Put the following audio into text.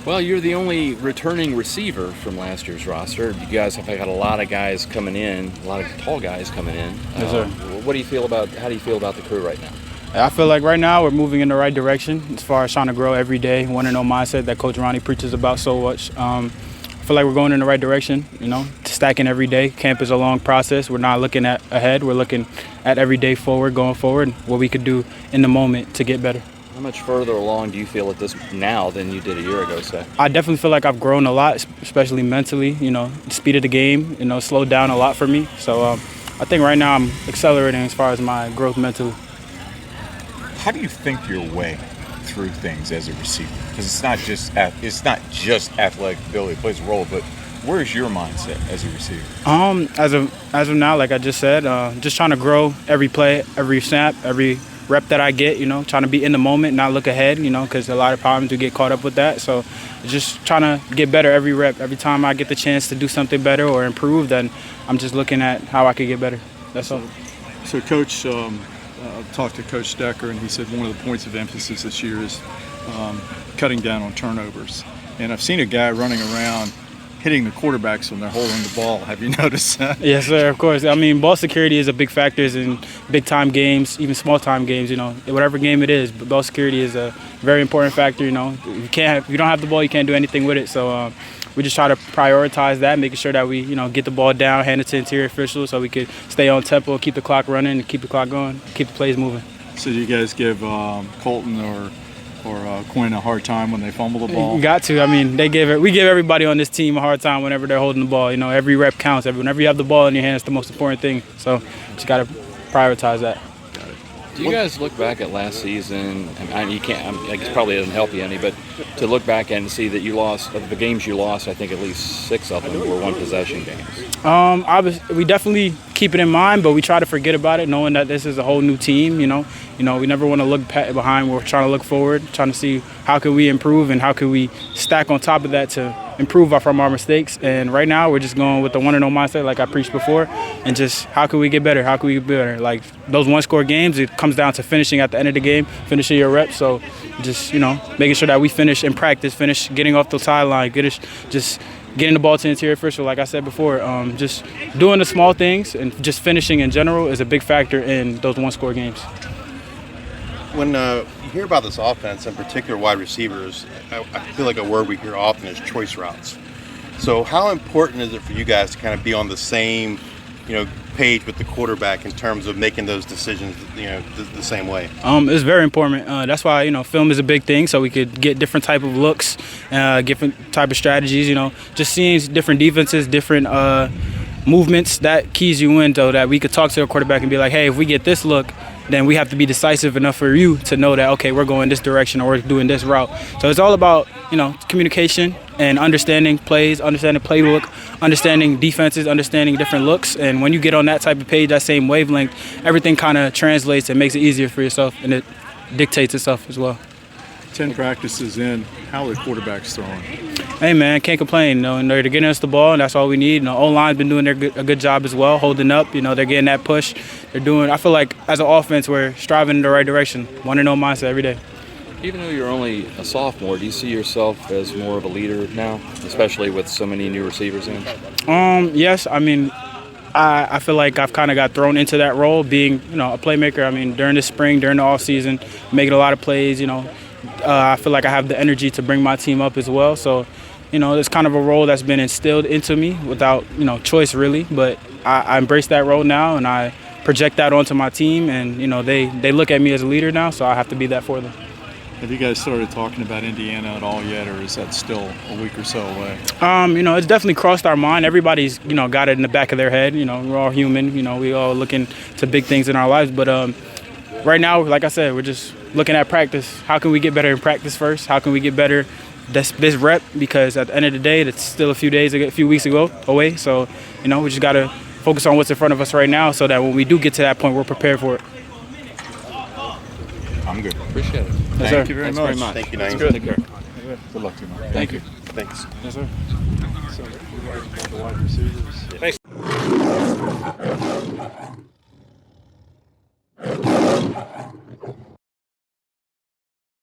Well, you're the only returning receiver from last year's roster. You guys have got a lot of guys coming in, a lot of tall guys coming in. Yes, sir. How do you feel about the crew right now? I feel like right now we're moving in the right direction as far as trying to grow every day, want-to-know mindset that Coach Ronnie preaches about so much. I feel like we're going in the right direction, stacking every day. Camp is a long process. We're not looking at ahead. We're looking at every day forward, going forward, what we could do in the moment to get better. How much further along do you feel at this now than you did a year ago, say? I definitely feel like I've grown a lot, especially mentally. The speed of the game, slowed down a lot for me. So I think right now I'm accelerating as far as my growth mentally. How do you think your way through things as a receiver? Because it's not just athletic ability, it plays a role, but where's your mindset as a receiver? As of now, like I just said, just trying to grow every play, every snap, every rep that I get, trying to be in the moment, not look ahead, because a lot of times we get caught up with that. So just trying to get better every rep. Every time I get the chance to do something better or improve, then I'm just looking at how I could get better. That's all. So Coach, talked to Coach Decker, and he said one of the points of emphasis this year is cutting down on turnovers. And I've seen a guy running around hitting the quarterbacks when they're holding the ball. Have you noticed that? Yes, sir, of course. I mean, ball security is a big factor in big-time games, even small-time games, whatever game it is. But ball security is a very important factor, If you don't have the ball, you can't do anything with it. So we just try to prioritize that, making sure that we, get the ball down, hand it to interior officials so we could stay on tempo, keep the clock running, keep the clock going, keep the plays moving. So do you guys give Colton or Quinn a hard time when they fumble the ball? You got to. I mean, we give everybody on this team a hard time whenever they're holding the ball. Every rep counts. Whenever you have the ball in your hand, it's the most important thing. So just got to prioritize that. Do you guys look back at last season? You can't. I guess probably doesn't help you any, but to look back and see that you lost of the games you lost, I think at least 6 of them were one-possession games. We definitely keep it in mind, but we try to forget about it, knowing that this is a whole new team. We never want to look behind. We're trying to look forward, trying to see how can we improve and how can we stack on top of that to improve from our mistakes. And right now, we're just going with the want-to-know mindset, like I preached before, and just how can we get better? How can we get better? Like those one-score games, it comes down to finishing at the end of the game, finishing your reps. So just making sure that we finish in practice, finish getting off the sideline, just getting the ball to the interior official, like I said before. Just doing the small things and just finishing in general is a big factor in those one-score games. When you hear about this offense, in particular wide receivers, I feel like a word we hear often is choice routes. So how important is it for you guys to kind of be on the same, page with the quarterback in terms of making those decisions, the same way? It's very important. That's why, film is a big thing, so we could get different type of looks, different type of strategies, just seeing different defenses, different movements, that keys you in so that we could talk to a quarterback and be like, hey, if we get this look, then we have to be decisive enough for you to know that, okay, we're going this direction or we're doing this route. So it's all about, communication and understanding plays, understanding playbook, understanding defenses, understanding different looks. And when you get on that type of page, that same wavelength, everything kind of translates and makes it easier for yourself, and it dictates itself as well. 10 practices in, how are the quarterbacks throwing? Hey, man, can't complain. They're getting us the ball, and that's all we need. O-line's been doing a good job as well, holding up. They're getting that push. I feel like as an offense, we're striving in the right direction. Want-to-know mindset every day. Even though you're only a sophomore, do you see yourself as more of a leader now, especially with so many new receivers in? Yes. I mean, I feel like I've kind of got thrown into that role, being a playmaker. I mean, during the spring, during the off season, making a lot of plays. I feel like I have the energy to bring my team up as well. So, it's kind of a role that's been instilled into me without, choice really. But I embrace that role now, and I project that onto my team. And, they look at me as a leader now, so I have to be that for them. Have you guys started talking about Indiana at all yet, or is that still a week or so away? It's definitely crossed our mind. Everybody's, got it in the back of their head. We're all human. We all looking to big things in our lives. But right now, like I said, we're just looking at practice. How can we get better in practice first? How can we get better this rep? Because at the end of the day, it's still a few weeks away. So, we just got to focus on what's in front of us right now so that when we do get to that point, we're prepared for it. I'm good. Appreciate it. Yes, Thank you very much. Thank you, That's Naeem. good. Good luck to you, man. Thank you. Thanks. Yes, sir. So, the wide receivers. Thanks.